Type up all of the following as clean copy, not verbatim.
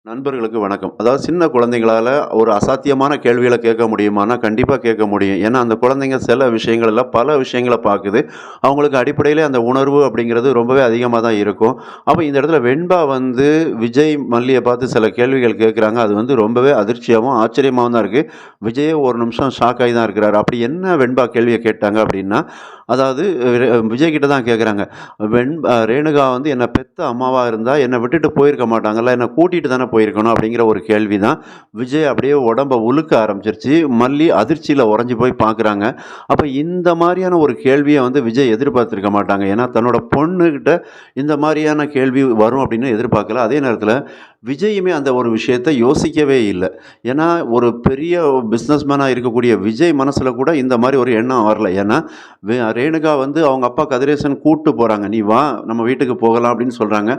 நண்பர்களுக்கு வணக்கம். அதாவது சின்ன குழந்தைங்களால ஒரு அசாத்தியமான கேள்விகள கேட்க முடியுமான்னா, கண்டிப்பா கேட்க முடியும். ஏன்னா, அந்த குழந்தைங்க சில விஷயங்கள்ல பல விஷயங்கள பாக்குது. அவங்களுக்கு அடிப்படையிலே அந்த உணர்வு அப்படிங்கிறது ரொம்பவே அதிகமா தான் இருக்கும். அப்ப இந்த இடத்துல வெண்பா வந்து விஜய், மல்லிய பார்த்து சில கேள்விகள் கேட்குறாங்க. அது வந்து ரொம்பவே அதிர்ச்சியாவும், ஆச்சரியமாவும் தான் இருக்கு. விஜயே ஒரு நிமிஷம் ஷாக் ஆகி தான் இருக்கிறாரு. அப்படி என்ன வெண்பா கேள்விய கேட்டாங்க அப்படின்னா, அதாவது விஜய் கிட்ட தான் கேட்குறாங்க. ரேணுகா வந்து என்ன பெத்த அம்மாவா இருந்தா, என்ன விட்டுட்டு போயிருக்க மாட்டாங்கல்ல, என்ன கூட்டிட்டு தானே போயிருக்கணும் அப்படிங்கிற ஒரு கேள்வி தான். விஜய் அப்படியே உடம்ப உலுக்க ஆரம்பிச்சிருச்சு. மல்லி அதிர்ச்சியில உறைஞ்சு போய் பார்க்குறாங்க. அப்ப இந்த மாரியான ஒரு கேள்விய வந்து விஜய் எதிர்பார்த்திருக்க மாட்டாங்க. ஏன்னா, தன்னோட பொண்ணுகிட்ட இந்த மாரியான கேள்வி வரும் அப்படின்னு எதிர்பார்க்கல. அதே நேரத்தில விஜயுமே அந்த ஒரு விஷயத்த யோசிக்கவே இல்ல. ஏன்னா, ஒரு பெரிய பிசினஸ்மேனா இருக்கக்கூடிய விஜய் மனசுல கூட இந்த மாரி ஒரு எண்ணம் வரல. ஏன்னா, ரேணுகா வந்து அவங்க அப்பா கதிரேசன் கூட்டு போறாங்க. "நீ வா, நம்ம வீட்டுக்கு போகலாம்" அப்படின்னு சொல்றாங்க.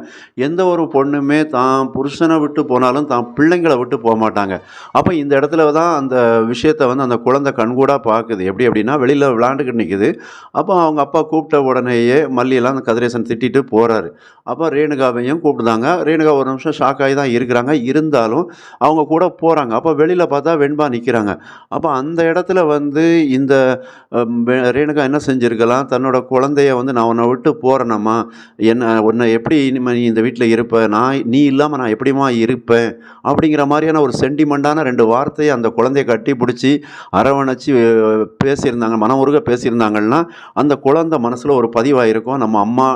எந்த ஒரு பொண்ணுமே தான் புருஷன விட்டு போனாலும், தான் பிள்ளைங்கள விட்டு போமாட்டாங்க. அப்ப இந்த இடத்துல தான் அந்த விஷயத்த வந்து அந்த குழந்தை கண்கூடா பாக்குது. எப்படி அப்படின்னா, வெளியில விளையாண்டுக்கிட்டு நிக்குது. அப்போ அவங்க அப்பா கூப்பிட்ட உடனேயே மல்லியெல்லாம் அந்த கதிரேசன் திட்டிட்டு போறாரு. அப்ப ரேணுகாவையும் கூப்பிடுதாங்க. ரேணுகா ஒரு நிமிஷம் ஷாக் ஆகி தான் இருக்கிறாங்க. இருந்தாலும் அவங்க கூட போறாங்க. அப்ப வெளியில பார்த்தா வெண்பா நிக்கிறாங்க. அப்ப அந்த இடத்துல வந்து இந்த ரேணுகா என்ன செஞ்சிருக்கலாம், தன்னோட குழந்தைய வந்து "நான் உன்ன விட்டு போறேனம்மா, உன்ன எப்படி இனிமே நீ இந்த வீட்ல இருப்ப? நீ இல்லாம நான் எப்படிம்மா இருப்பேன்?" அப்படிங்கிற மாரியான ஒரு சென்டிமெண்டான 2 வார்த்தைய அந்த குழந்தைய கட்டிப்புடிச்சு, அரவணைச்சு பேசியிருந்தாங்க. மனமுருக பேசியிருந்தாங்கன்னா, அந்த குழந்தை மனசுல ஒரு பதிவாயிருக்கும். நம்ம அம்மா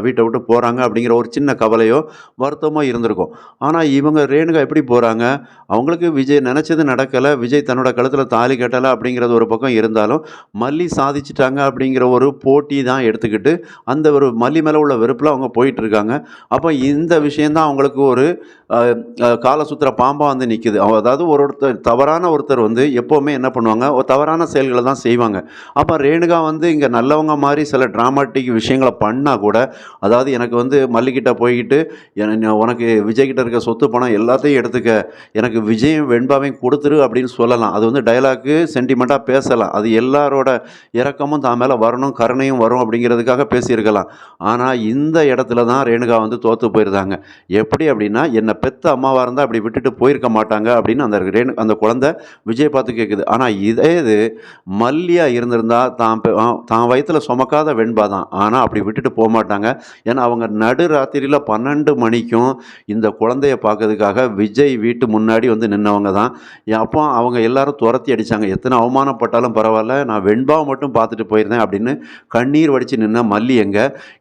வீட்ட விட்டு போறாங்க அப்படிங்கிற ஒரு சின்ன கவலையோ, வருத்தமோ இருந்திருக்கும். ஆனா இவங்க ரேணுகா எப்படி போறாங்க? அவங்களுக்கு விஜய் நெனச்சது நடக்கல. விஜய் தன்னோட கழுத்துல தாலி கட்டல அப்படிங்கிறது ஒரு பக்கம் இருந்தாலும், மல்லி சாதிச்சுட்டாங்க அப்படிங்கிற ஒரு போட்டி தான் எடுத்துக்கிட்டு, அந்த ஒரு மல்லி மேல உள்ள வெறுப்புல அவங்க போயிட்டுருக்காங்க. அப்ப இந்த விஷயம் தான் அவங்களுக்கு ஒரு அ அ கால சுத்துற பாம்பா வந்து நிக்குது. அதாவது தவறான ஒருத்தர் வந்து எப்பவுமே என்ன பண்ணுவாங்க, ஒரு தவறான செயல்கள தான் செய்வாங்க. அப்ப ரேணுகா வந்து இங்க நல்லவங்க மாரி சில டிராமாட்டிக் விஷயங்கள பண்ணா கூட, அதாவது எனக்கு வந்து மல்லிகிட்ட போய்க்கிட்டு, "உனக்கு விஜய் கிட்ட இருக்க சொத்து, பணம் எல்லாத்தையும் எடுத்துக்க. எனக்கு விஜயும், வெண்பாவையும் குடுத்துரு" அப்படின்னு சொல்லலாம். அது வந்து டயலாக்கு சென்டிமென்ட்டா பேசலாம். அது எல்லாரோட இரக்கமும் தான் மேல வரணும், கருணையும் வரும் அப்படிங்கிறதுக்காக பேசியிருக்கலாம். ஆனா, இந்த இடத்துல தான் ரேணுகா வந்து தோத்து போயிருந்தாங்க. எப்படி அப்படின்னா, "என்ன பெத்த அம்மாவா இருந்தா அப்படி விட்டுட்டு போயிருக்க மாட்டாங்க" அப்படின்னு அந்த குழந்தை விஜய பார்த்து கேட்குது. ஆனா, இதே இது மல்லியா இருந்திருந்தா, தான் வயித்துல சுமக்காத வெண்பா தான். ஆனா, அப்படி விட்டுட்டு போமாட்டாங்க. ஏன்னா, அவங்க நடுராத்திரியில 12 மணிக்கும் இந்த குழந்தைய பார்க்கறதுக்காக விஜய் வீட்டு முன்னாடி வந்து நின்னவங்க தான். அப்போ அவங்க எல்லாரும் தொரத்தி அடிச்சாங்க. "எத்தனை அவமானப்பட்டாலும் பரவால்ல, நான் வெண்பாவ மட்டும் பார்த்துட்டு போயிருந்தேன்" அப்படின்னு கண்ணீர் வடிச்சு நின்ன மல்லி எங்க?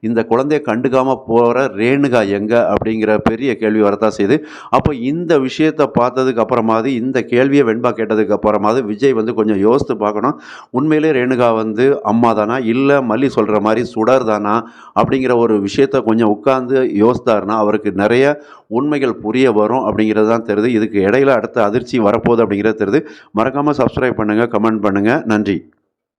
இந்த குழந்தைய கண்டுக்காம போற ரேணுகா எங்க? அப்படிங்கிற பெரிய கேள்வி வரத்தான் செய்யுது. அப்போ இந்த விஷயத்த பார்த்ததுக்கு அப்புறமாவது, இந்த கேள்விய வெண்பா கேட்டதுக்கு அப்புறமாவது விஜய் வந்து கொஞ்சம் யோசித்து பார்க்கணும். உண்மையிலே ரேணுகா வந்து அம்மா தானா? இல்ல மல்லி சொல்ற மாரி சுடர் தானா? அப்படிங்கிற ஒரு விஷயத்த கொஞ்சம் உட்கார்ந்து யோசித்தாருன்னா, அவருக்கு நெறைய உண்மைகள் புரிய வரும் அப்படிங்கிறது தான் தெரியுது. இதுக்கு இடையில அடுத்த அதிர்ச்சி வரப்போகுது அப்படிங்கிறது தெரியுது. மறக்காம சப்ஸ்கிரைப் பண்ணுங்க, கமெண்ட் பண்ணுங்க. நன்றி.